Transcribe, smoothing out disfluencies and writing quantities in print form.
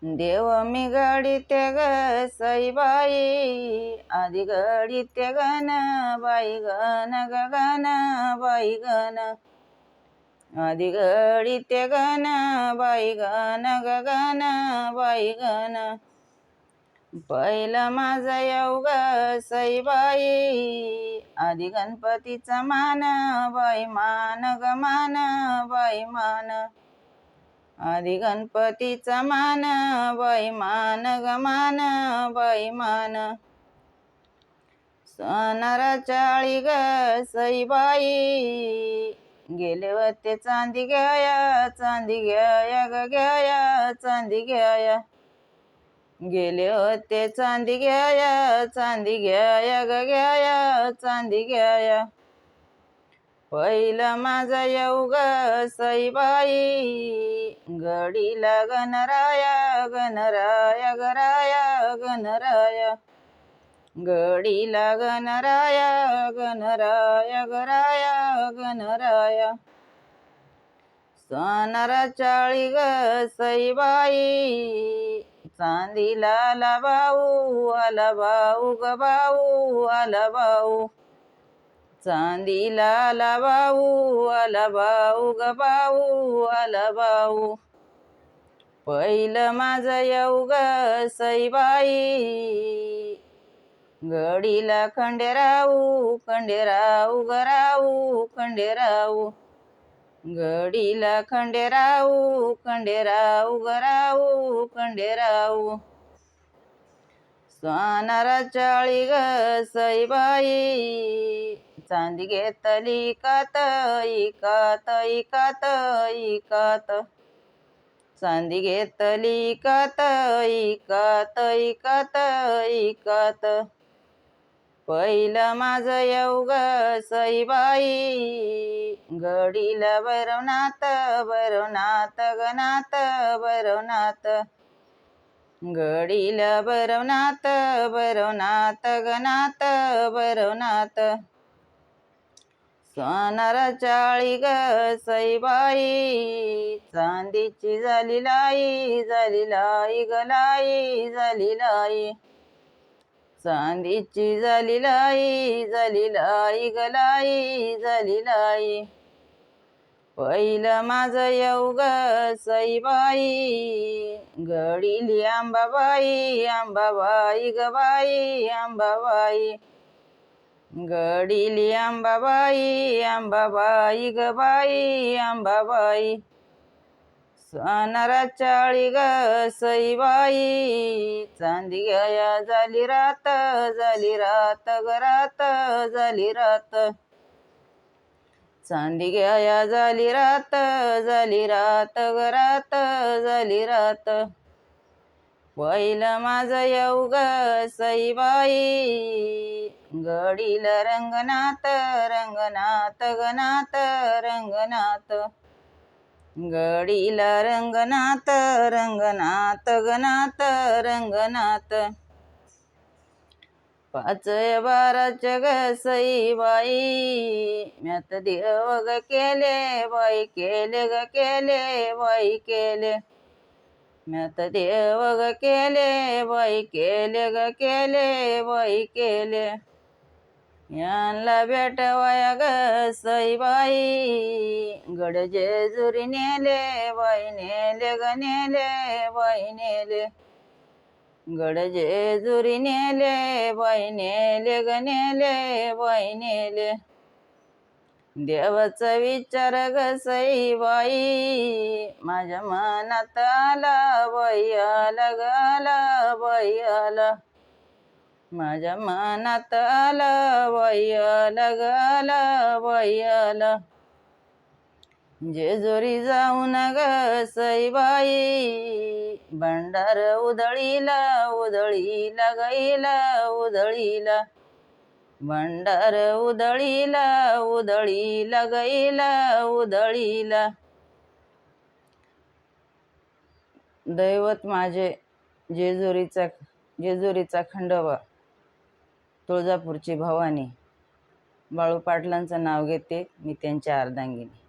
देव मी गडिते ग सईबाई, आधी गडिते गण बाई गण गगन बाई गण, आधी गडिते गण बाई गण गगन बाई गण. पहिलं माझं येऊ ग सईबाई, आधी गणपतीचा मान बाई मान ग मान बाई मान, आधी गणपतीचा मान बाई मान ग मान बाई मान. सोनाराच्या आळी ग सईबाई, गेले होते चांदी घ्याया चांदी घ्याया ग घ्याया चांदी घ्याया, गेले होते चांदी घ्याया चांदी घ्याया ग घ्याया चांदी घ्याया. पहिलं माझं येऊ ग सईबाई, गडीला गणराया गणराया गराया गणराया, गडीला गणराया गणराया गराया गणराया. सोनाराच्या आळी ग सईबाई, चांदीला आला भाऊ आला भाऊ ग भाऊ आला भाऊ, चांदीला आला भाऊ आला भाऊ ग भाऊ आला भाऊ. पहिलं माझं येऊ ग सईबाई, गडीला खंडेराऊ खंडेराऊ ग राऊ खंडेराऊ, गडीला खंडेराऊ खंडेराऊ ग राऊ खंडेराऊ. सोनाराच्या आळी ग सईबाई, चांदी घेतली इकात इकात इकात इकात, चांदी घेतली इकात इकात इकात इकात. पहिलं माझं येऊ ग सईबाई, गडीला भैरवनाथ भैरवनाथ गनाथ भैरवनाथ, गडीला भैरवनाथ भैरवनाथ गनाथ भैरवनाथ. सोनाराच्या आळी ग सईबाई, चांदीची झाली लाई झाली लाई ग लाई झाली लाई, चांदीची झाली लाई झाली लाई ग लाई झाली लाई. पहिलं माझं येऊ ग सईबाई, गडीली आंबाबाई आंबाबाई ग बाई आंबाबाई, गडीली आंबाबाई आंबाबाई ग बाई आंबाबाई. सोनाराच्या आळी ग सईबाई, चांदी घ्याया झाली रात ग रात झाली रात, चांदी घ्याया झाली रात ग रात झाली रात. पहिलं माझं येऊ ग सईबाई, गडीला रंगनाथ रंगनाथ गनाथ रंगनाथ, गडीला रंगनाथ रंगनाथ गनाथ रंगनाथ. पाच बाराच्या ग सईबाई, म्यात देव ग केले बाई केले ग केले बाई केले, म्यात देव ग केले बाई केले ग केले बाई केले. यांना भेटवाया ग सईबाई, गड जेजुरी नेले बाई नेले ग नेले बाई नेले, गड जेजुरी नेले बाई नेले ग नेले बाई नेले. देवाचा विचार ग सईबाई, माझ्या मनात आला बाई आला ग आला बाई आला, माझ्या मनात आला बाई आला ग आला बाई आला. जेजुरी जाऊन ग सईबाई, भंडार उधळीला उधळीला गईला उधळीला, भंडार उधळीला उधळीला गईला उधळीला. दैवत माझे जेजुरीचा खंडोबा, तुळजापूरची भवानी, बाळू पाटलांचं नाव घेते मी त्यांच्या अर्धांगिनी.